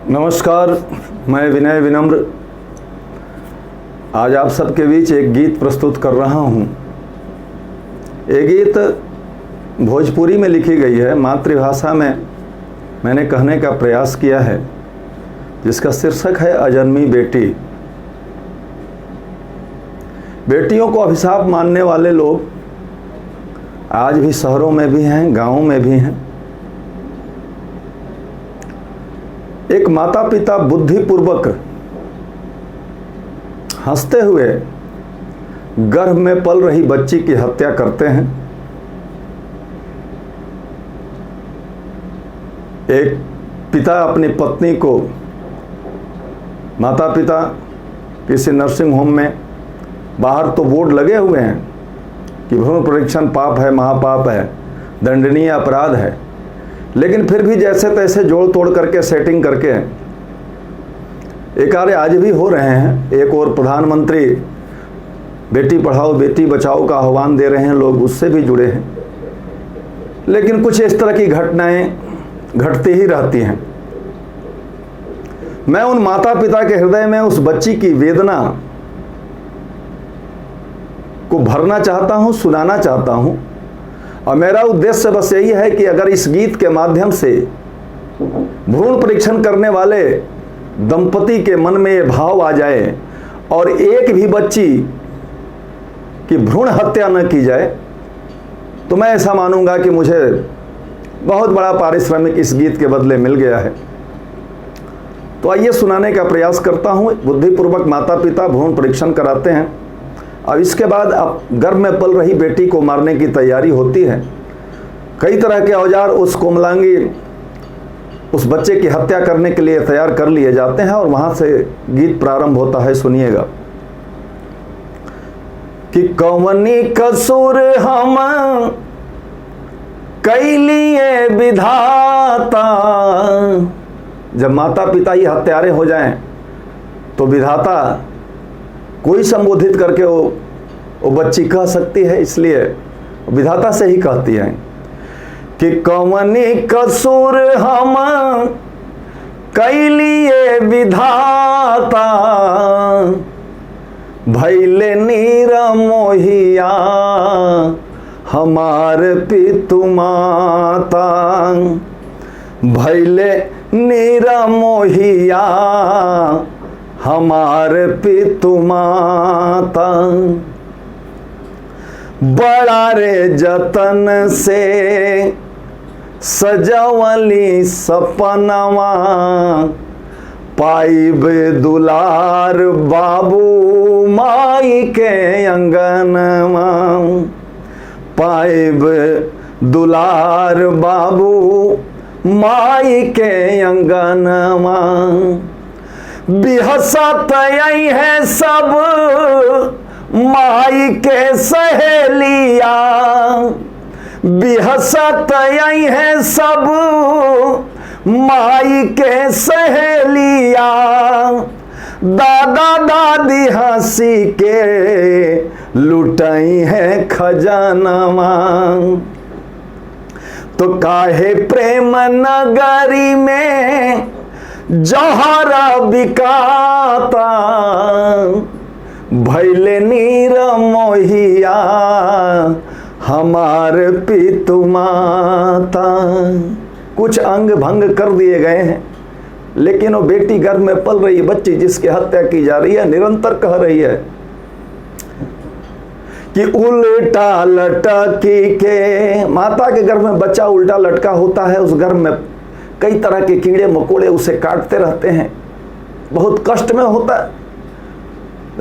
नमस्कार, मैं विनय विनम्र आज आप सबके बीच एक गीत प्रस्तुत कर रहा हूँ। ये गीत भोजपुरी में लिखी गई है, मातृभाषा में मैंने कहने का प्रयास किया है, जिसका शीर्षक है अजन्मी बेटी। बेटियों को अभिशाप मानने वाले लोग आज भी शहरों में भी हैं, गाँवों में भी हैं। एक माता पिता बुद्धिपूर्वक हंसते हुए गर्भ में पल रही बच्ची की हत्या करते हैं। एक पिता अपनी पत्नी को, माता पिता किसी नर्सिंग होम में, बाहर तो बोर्ड लगे हुए हैं कि भ्रूण परीक्षण पाप है, महापाप है, दंडनीय अपराध है, लेकिन फिर भी जैसे तैसे जोड़ तोड़ करके सेटिंग करके ये कार्य आज भी हो रहे हैं। एक और प्रधानमंत्री बेटी पढ़ाओ बेटी बचाओ का आह्वान दे रहे हैं, लोग उससे भी जुड़े हैं, लेकिन कुछ इस तरह की घटनाएं घटती ही रहती हैं। मैं उन माता पिता के हृदय में उस बच्ची की वेदना को भरना चाहता हूं, सुनाना चाहता हूं, और मेरा उद्देश्य बस यही है कि अगर इस गीत के माध्यम से भ्रूण परीक्षण करने वाले दंपति के मन में ये भाव आ जाए और एक भी बच्ची की भ्रूण हत्या न की जाए, तो मैं ऐसा मानूंगा कि मुझे बहुत बड़ा पारिश्रमिक इस गीत के बदले मिल गया है। तो आइए सुनाने का प्रयास करता हूँ। बुद्धिपूर्वक माता पिता भ्रूण परीक्षण कराते हैं और इसके बाद अब गर्भ में पल रही बेटी को मारने की तैयारी होती है। कई तरह के औजार उस कोमलांगी, उस बच्चे की हत्या करने के लिए तैयार कर लिए जाते हैं और वहां से गीत प्रारंभ होता है। सुनिएगा कि कौवनी कसूर हम कैलिए विधाता। जब माता पिता ही हत्यारे हो जाएं तो विधाता कोई संबोधित करके वो बच्ची कह सकती है, इसलिए विधाता से ही कहती है कि कौवनी कसूर हम कैलिए विधाता, भैले नीर मोहिया हमार पितु माता, भैले नीर मोहिया हमार पितु माता। बड़ा रे जतन से सजवली सपनवा, पाइब दुलार बाबू माई के अंगनवा, पाइब दुलार बाबू माई के अंगनवा। बिहसत यही है सब माई के सहेलिया, बिहसत यही है सब माई के सहेलिया। दादा दादी हंसी के लुटाई है खजानवा, तो काहे प्रेम नगरी में जहरा बिकाता, भैले नीर मोहिया हमार पितु माता। कुछ अंग भंग कर दिए गए हैं, लेकिन वो बेटी गर्भ में पल रही बच्ची जिसकी हत्या की जा रही है, निरंतर कह रही है कि उल्टा लटकी के। माता के गर्भ में बच्चा उल्टा लटका होता है, उस गर्भ में कई तरह के कीड़े मकोड़े उसे काटते रहते हैं, बहुत कष्ट में होता है।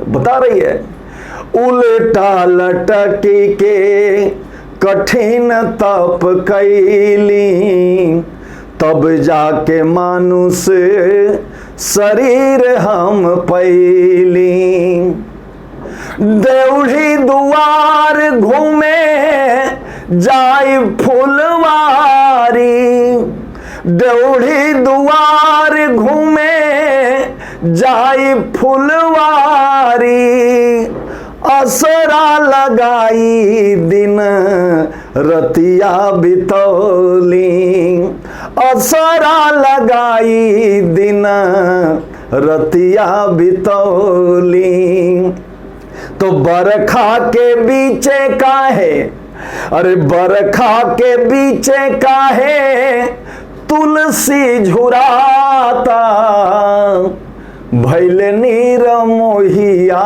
बता रही है उल्टा लटकी के कठिन तप कैली, तब जाके मानुष शरीर हम पैली। देवढ़ी दुआर घूमे जाई फुलवारी, देवढ़ी दुआर घूमे जाई फुलवारी। असरा लगाई दिन रतिया बितौली, असरा लगाई दिन रतिया बितौली। तो बरखा के बीचे काहे, अरे बरखा के बीचे काहे तुलसी झुराता, भैले नीर मोहिया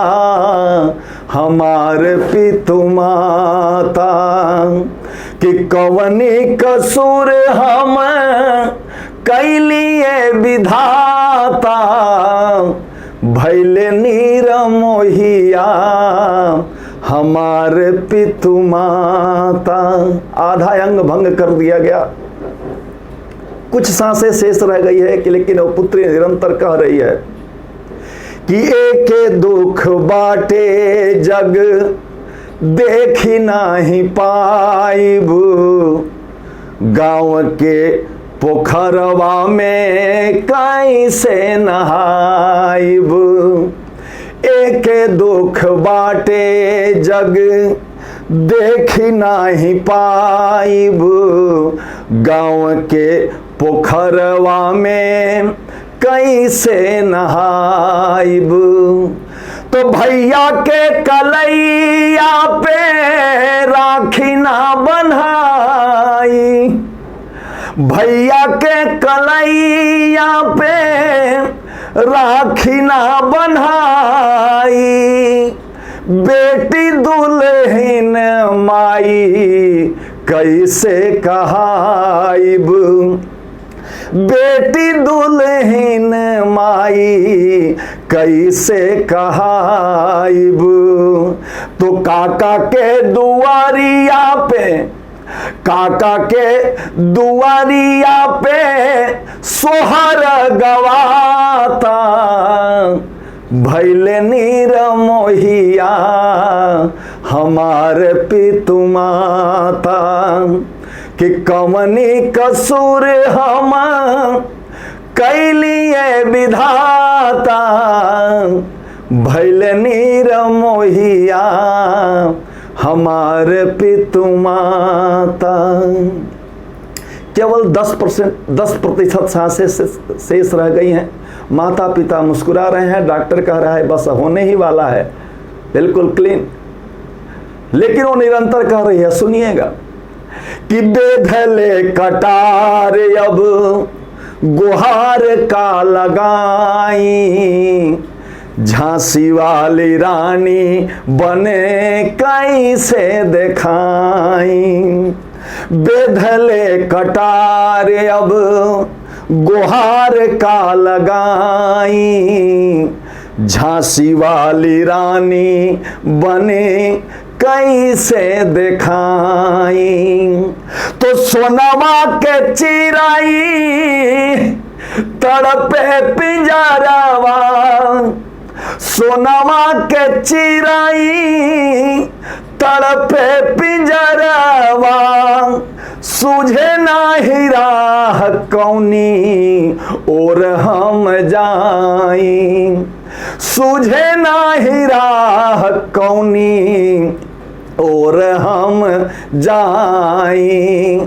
हमार पितुमाता। कि कवनी कसूर हम कैलिए विधाता, भैले नीर मोहिया हमार पितुमाता। आधा अंग भंग कर दिया गया, कुछ सांसें शेष रह गई है कि लेकिन वो पुत्री निरंतर कह रही है कि एके दुख बाटे जग देखी नाही पाइब, गाँव के पोखरवा में कैसे नहाइब। एके दुख बाटे जग देखी नाही पाइब, गाँव के पोखरवा में कैसे नहाइब। तो भैया के कलैया पे राखी ना बन्हाई, भैया के कलैया पे राखी ना बन्हाई। बेटी दुल्हन माई कैसे कहाइब, बेटी दुल्हन माई कैसे कहाइब। तो काका के दुआरिया पे, काका के दुआरिया पे सोहर गवाता, भैले नीर मोहिया हमार पितुमाता। कि कवनी कसूर हम कैलिए विधाता, भैले नीर मोहिया हमार पितुमाता। केवल 10% सांसें शेष रह गई हैं। माता पिता मुस्कुरा रहे हैं, डॉक्टर कह रहा है बस होने ही वाला है, बिल्कुल क्लीन। लेकिन वो निरंतर कह रही है, सुनिएगा कि बेधले कटार अब गुहार का लगाई, झांसी वाली रानी बने कैसे दिखाई। बेधले कटार अब गुहार का लगाई, झांसी वाली रानी बने कैसे दिखाई। तो सोनवा के चिराई तड़पे पिंजरवा, सोनवा के चिराई तड़पे पिंजरवा। सूझे नाही राह कौनी और हम जाई, सूझे नाही राह कौनी और हम जाई।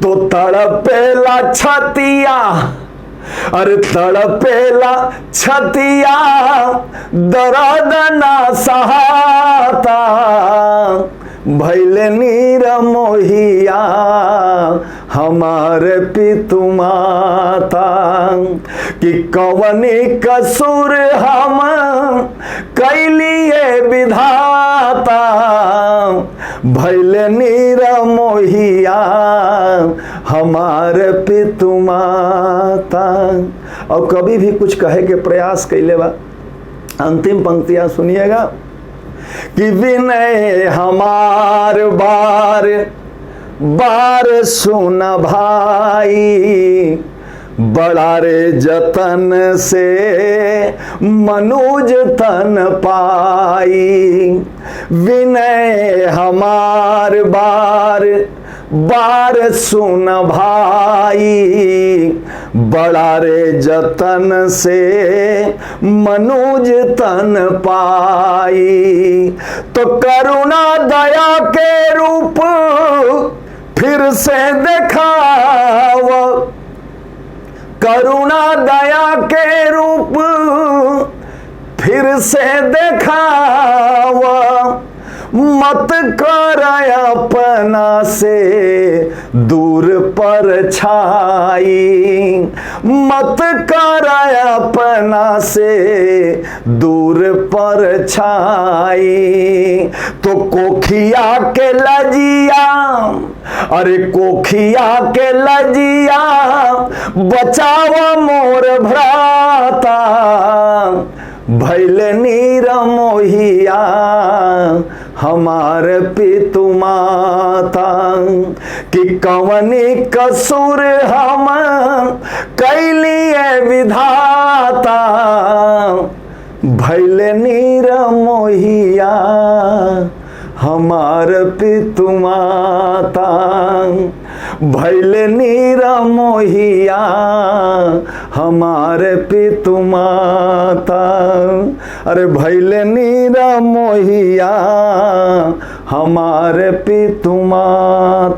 तो तड़पेला छतिया, अरे तड़पेला छतिया दर्द ना सहाता, भैले नीर मोहिया हमार पितुमाता। कि कवनी कसूर हम कैलिए विधाता, भैले नीर मोहिया हमार पितुमाता। और कभी भी कुछ कहे के प्रयास कैले बा, अंतिम पंक्तियां सुनिएगा कि विनय हमार बार बार सुन भाई, बड़ा रे जतन से मनुज तन पाई। विनय हमार बार बार सुन भाई, बड़ा रे जतन से मनुज तन पाई। तो करुणा दया के रूप फिर से दिखाव, करुणा दया के रूप फिर से देखावा, मत कर अपना से दूर पर छाई, मत कर अपना से दूर पर छाई। तो कोखिया के लजिया, अरे कोखिया के लजिया बचाव मोर भ्राता, भैल नीर मोहिया हमार पितु माता। कि कवनी कसूर हम कैलिए विधाता, भैल नीर मोहिया हमार पितु माता, भैल नीर मोहिया हमार पितु माता। अरे भैल नीर मोहिया हमार पितु माता।